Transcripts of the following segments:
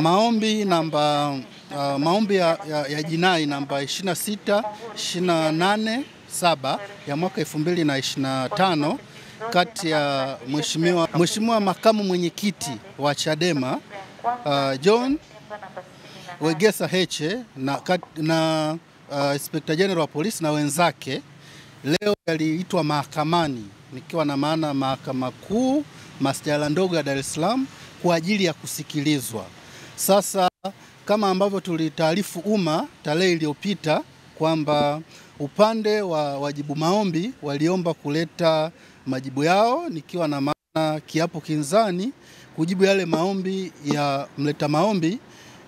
maombi ya jinai namba 26287 ya mwaka 2025 kati ya Mheshimiwa makamu mwenyekiti wa Chadema John Wegesa Heche na Inspector General wa Polisi na wenzake leo yaliitwa mahakamani, nikiwa na maana Mahakama Kuu Masjala ndogo ya Dar es Salaam kwa ajili ya kusikilizwa. Sasa kama ambavyo tulitaarifu umma tarehe iliyopita kwamba upande wa wajibu maombi waliomba kuleta majibu yao, nikiwa na maana kiapo kinzani kujibu yale maombi ya mleta maombi,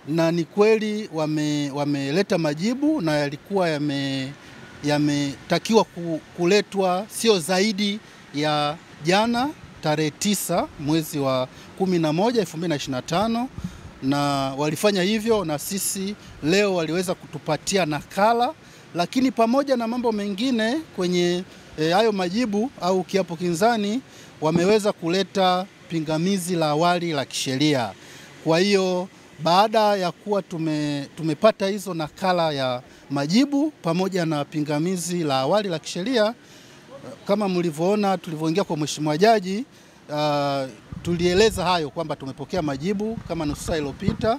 na ni kweli wameleta majibu na yalikuwa yametakiwa kuletwa sio zaidi ya jana tarehe 9 mwezi wa 11 2025, na walifanya hivyo, na sisi leo waliweza kutupatia nakala. Lakini pamoja na mambo mengine kwenye hayo majibu au kiapo kinzani, wameweza kuleta pingamizi la awali la kisheria. Kwa hiyo baada ya kuwa tumepata hizo nakala ya majibu pamoja na pingamizi la awali la kisheria, kama mlivyoona tulivyoingia kwa Mheshimiwa Jaji, tulieleza hayo kwamba tumepokea majibu kama nusu saa iliyopita.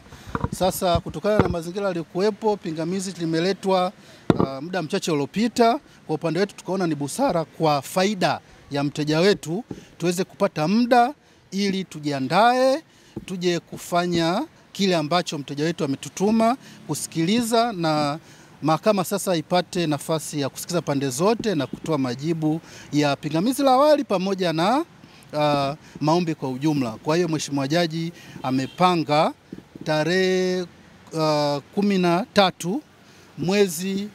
Sasa kutokana na mazingira yaliyokuwepo, pingamizi limeletwa muda mchache uliopita. Kwa upande wetu tukaona ni busara kwa faida ya mteja wetu tuweze kupata muda ili tujiandae, tuje kufanya kile ambacho mteja wetu ametutuma kusikiliza, na mahakama sasa ipate nafasi ya kusikiza pande zote na kutoa majibu ya pingamizi la awali pamoja na maombi kwa ujumla. Kwa hiyo Mheshimiwa Jaji amepanga tarehe 13 mwezi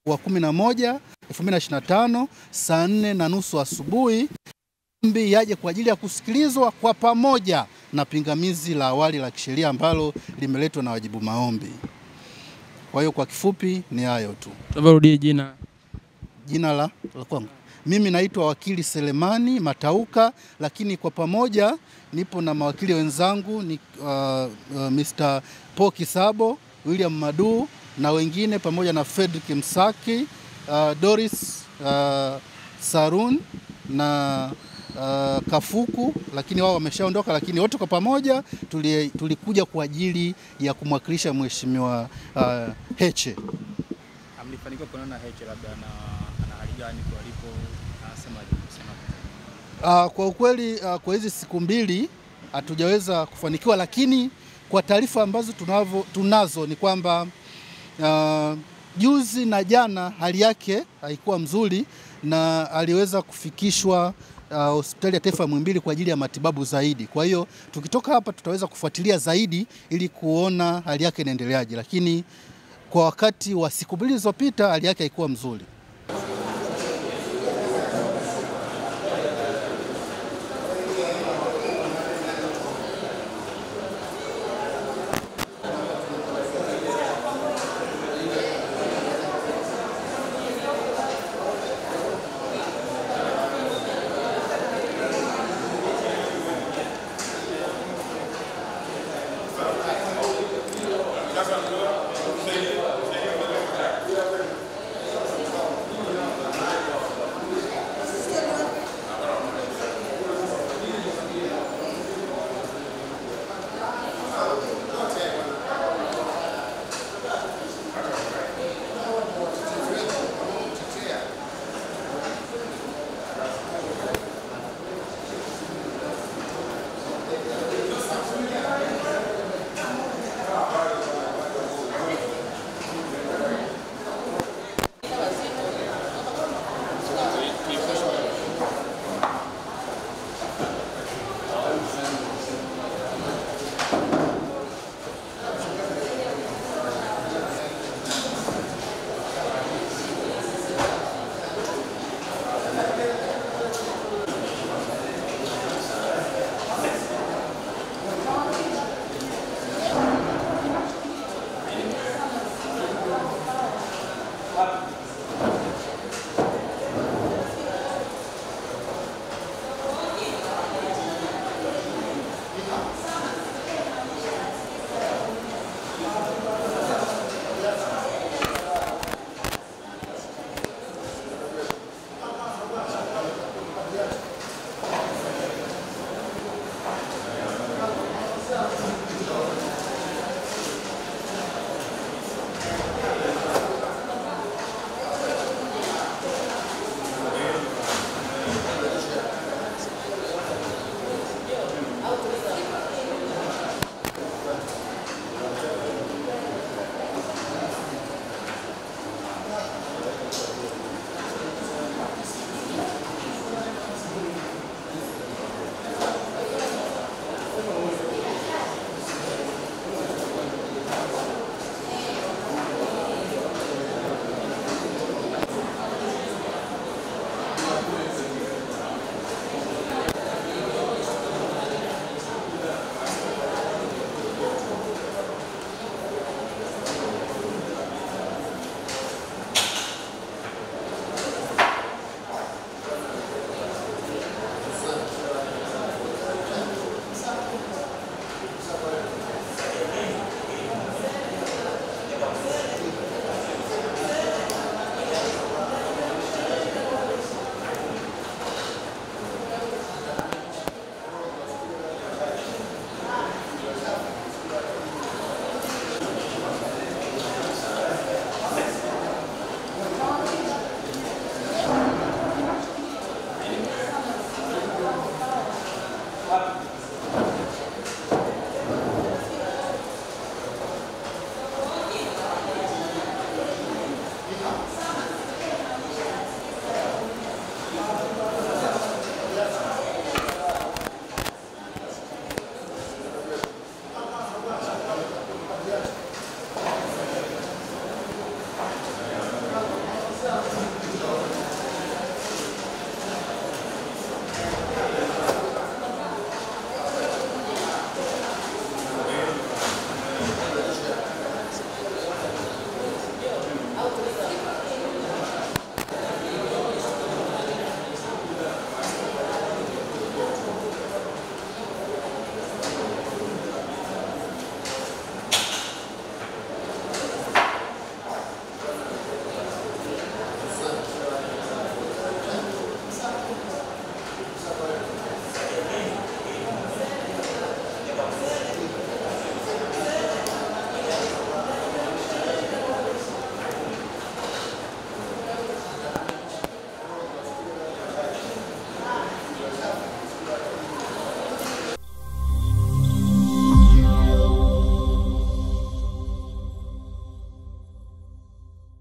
wa 11 2025 saa 4:30 asubuhi maombi yaje kwa ajili ya kusikilizwa kwa pamoja na pingamizi la awali la kisheria ambalo limeletwa na wajibu maombi. Kwa hiyo kwa kifupi ni hayo tu. Tabarudie jina la kwangu. Mimi naitwa wakili Selemani Matauka, lakini kwa pamoja nipo na mawakili wenzangu ni Mr. Paul Kisabo, William Madu na wengine, pamoja na Fredrick Msaki, Doris Sarun na Kafuku, lakini wao wameshaondoka, lakini wote kwa pamoja tulikuja kwa ajili ya kumwakilisha Mheshimiwa Heche. Amlifanikiwa kuonana Heche labda ana hali gani kwa alipo anasema? Kwa ukweli kwa hizi siku mbili hatujaweza kufanikiwa, lakini kwa taarifa ambazo tunazo ni kwamba juzi na jana hali yake haikuwa mzuri na aliweza kufikishwa hospitali ya taifa Muhimbili kwa ajili ya matibabu zaidi. Kwa hiyo tukitoka hapa tutaweza kufuatilia zaidi ili kuona hali yake inaendeleaje, lakini kwa wakati wa siku mbili zilizopita hali yake haikuwa mzuri. Asante.